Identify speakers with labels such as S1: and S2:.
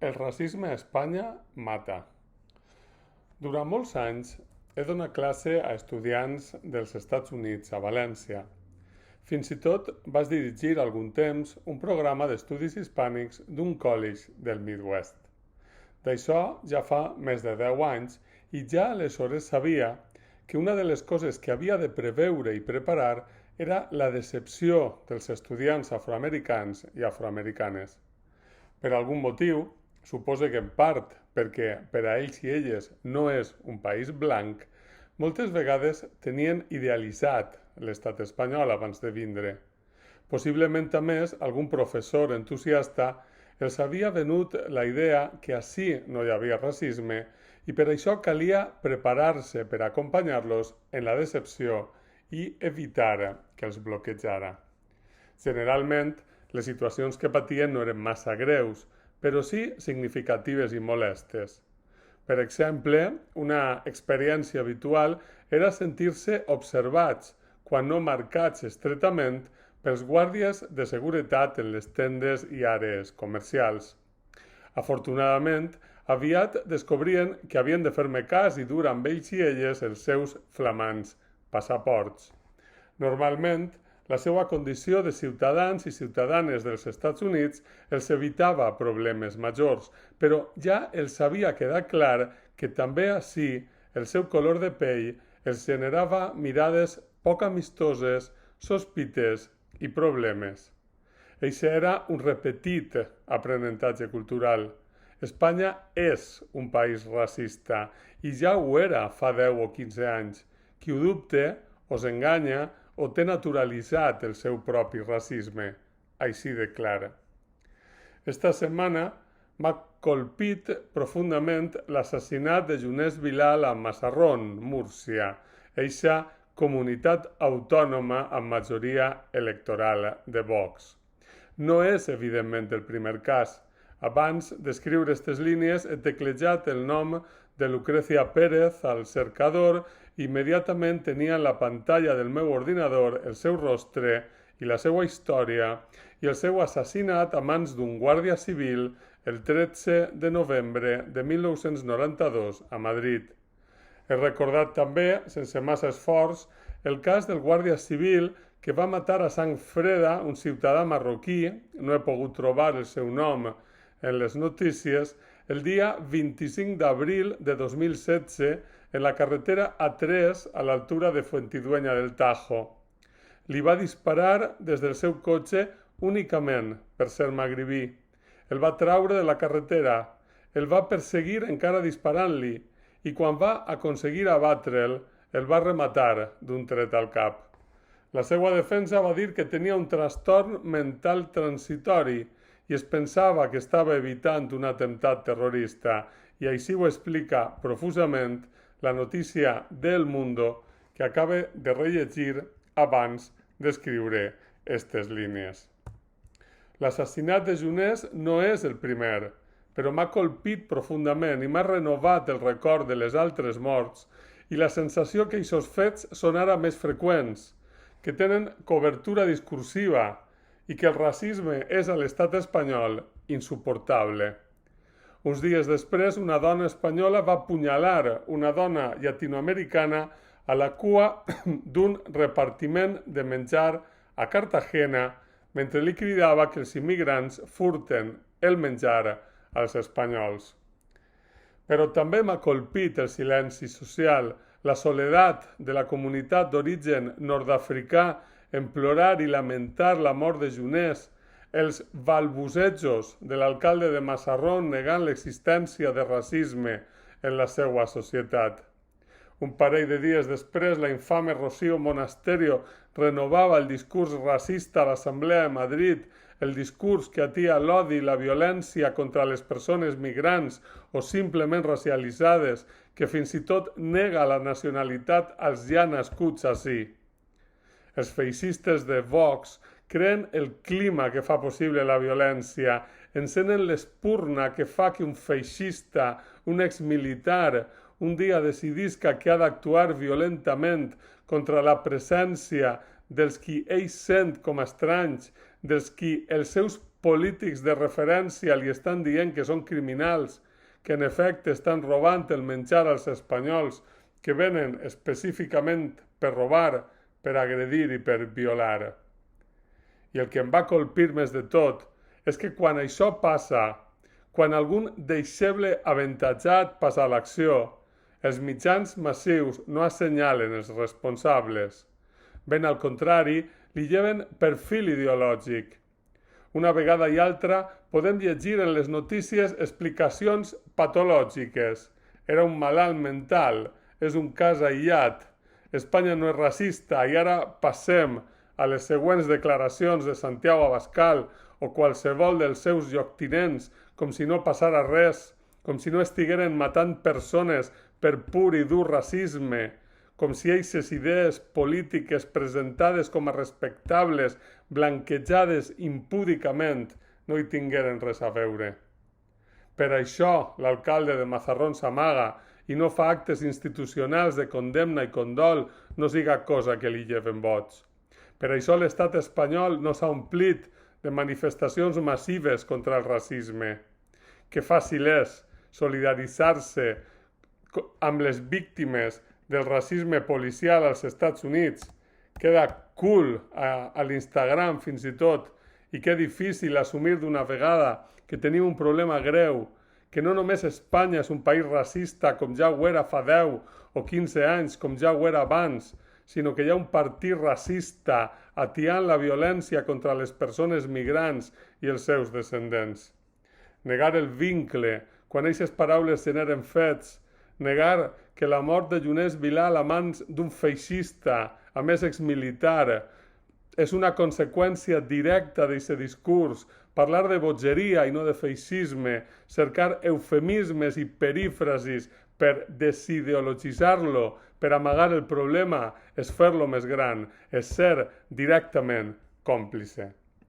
S1: El racisme a Espanya mata. Durant molts anys he donat classe a estudiants dels Estats Units a València. Fins i tot vaig dirigir algun temps un programa d'estudis hispànics d'un college del Midwest. D'això ja fa més de 10 anys i ja aleshores sabia que una de les coses que havia de preveure i preparar era la decepció dels estudiants afroamericans i afroamericanes. Per algun motiu, suposo que en part perquè per a ells i elles no és un país blanc, moltes vegades tenien idealitzat l'estat espanyol abans de vindre. Possiblement a més algun professor entusiasta els havia venut la idea que ací no hi havia racisme i per això calia preparar-se per acompanyar-los en la decepció i evitar que els bloquejara. Generalment, les situacions que patien no eren massa greus, però sí significatives i molestes. Per exemple, una experiència habitual era sentir-se observats, quan no marcats estretament, pels guàrdies de seguretat en les tendes i àrees comercials. Afortunadament, aviat descobrien que havien de fer-me cas i dur amb ells i elles els seus flamants passaports. Normalment, la seva condició de ciutadans i ciutadanes dels Estats Units els evitava problemes majors, però ja els havia quedat clar que també ací el seu color de pell els generava mirades poc amistoses, sospites i problemes. Eixe era un repetit aprenentatge cultural. Espanya és un país racista i ja ho era fa 10 o 15 anys. Qui ho dubte o s'enganya o té naturalitzat el seu propi racisme, així de clar. Esta setmana m'ha colpit profundament l'assassinat de Younes Bilal a Mazarrón, Múrcia, eixa comunitat autònoma amb majoria electoral de Vox. No és, evidentment, el primer cas. Abans d'escriure aquestes línies he teclejat el nom de Lucrecia Pérez al cercador i immediatament tenia en la pantalla del meu ordinador el seu rostre i la seva història i el seu assassinat a mans d'un guàrdia civil el 13 de novembre de 1992 a Madrid. He recordat també, sense massa esforç, el cas del guàrdia civil que va matar a sang freda un ciutadà marroquí, no he pogut trobar el seu nom en les notícies, el dia 25 d'abril de 2016 en la carretera A3 a l'altura de Fuentidueña del Tajo. Li va disparar des del seu cotxe únicament per ser magribí. El va traure de la carretera, el va perseguir encara disparant-li i quan va aconseguir abatre'l, el va rematar d'un tret al cap. La seva defensa va dir que tenia un trastorn mental transitori i es pensava que estava evitant un atemptat terrorista i així ho explica profusament la notícia del Mundo que acaba de rellegir abans d'escriure aquestes línies. L'assassinat de Younes no és el primer, però m'ha colpit profundament i m'ha renovat el record de les altres morts i la sensació que aquests fets són ara més freqüents, que tenen cobertura discursiva i que el racisme és a l'estat espanyol insuportable. Uns dies després, una dona espanyola va apunyalar una dona llatinoamericana a la cua d'un repartiment de menjar a Cartagena mentre li cridava que els immigrants furten el menjar als espanyols. Però també m'ha colpit el silenci social, la soledat de la comunitat d'origen nord-africà en plorar i lamentar la mort de Younes, els balbucejos de l'alcalde de Mazarrón negant l'existència de racisme en la seva societat. Un parell de dies després, la infame Rocío Monasterio renovava el discurs racista a l'Assemblea de Madrid, el discurs que atia l'odi i la violència contra les persones migrants o simplement racialitzades, que fins i tot nega la nacionalitat als ja nascuts ací. Els feixistes de Vox creen el clima que fa possible la violència, encenen l'espurna que fa que un feixista, un exmilitar, un dia decidisca que ha d'actuar violentament contra la presència dels qui ell sent com a estranys, dels qui els seus polítics de referència li estan dient que són criminals, que en efecte estan robant el menjar als espanyols, que venen específicament per robar, per agredir i per violar. I el que em va colpir més de tot és que quan això passa, quan algun deixeble avantatjat passa a l'acció, els mitjans massius no assenyalen els responsables. Ben al contrari, li lleven perfil ideològic. Una vegada i altra podem llegir en les notícies explicacions patològiques. Era un malalt mental, és un cas aïllat, Espanya no és racista i ara passem a les següents declaracions de Santiago Abascal o qualsevol dels seus lloctinents com si no passara res, com si no estigueren matant persones per pur i dur racisme, com si aquestes idees polítiques presentades com a respectables, blanquejades impúdicament, no hi tingueren res a veure. Per això l'alcalde de Mazarrón s'amaga i no fa actes institucionals de condemna i condol, no siga cosa que li lleven vots. Per això l'estat espanyol no s'ha omplit de manifestacions massives contra el racisme. Que fàcil és solidaritzar-se amb les víctimes del racisme policial als Estats Units. Queda cool a l'Instagram fins i tot, i que difícil assumir d'una vegada que tenim un problema greu, que no només Espanya és un país racista com ja ho era fa 10 o 15 anys, com ja ho era abans, sinó que hi ha un partit racista atiant la violència contra les persones migrants i els seus descendents. Negar el vincle quan aquestes paraules generen fets, negar que la mort de Lluís Vilà a mans d'un feixista, a més exmilitar, és una conseqüència directa d'aquest discurs. Parlar de bogeria i no de feixisme, cercar eufemismes i perífrasis per desideologitzar-lo, per amagar el problema, és fer-lo més gran, és ser directament còmplice.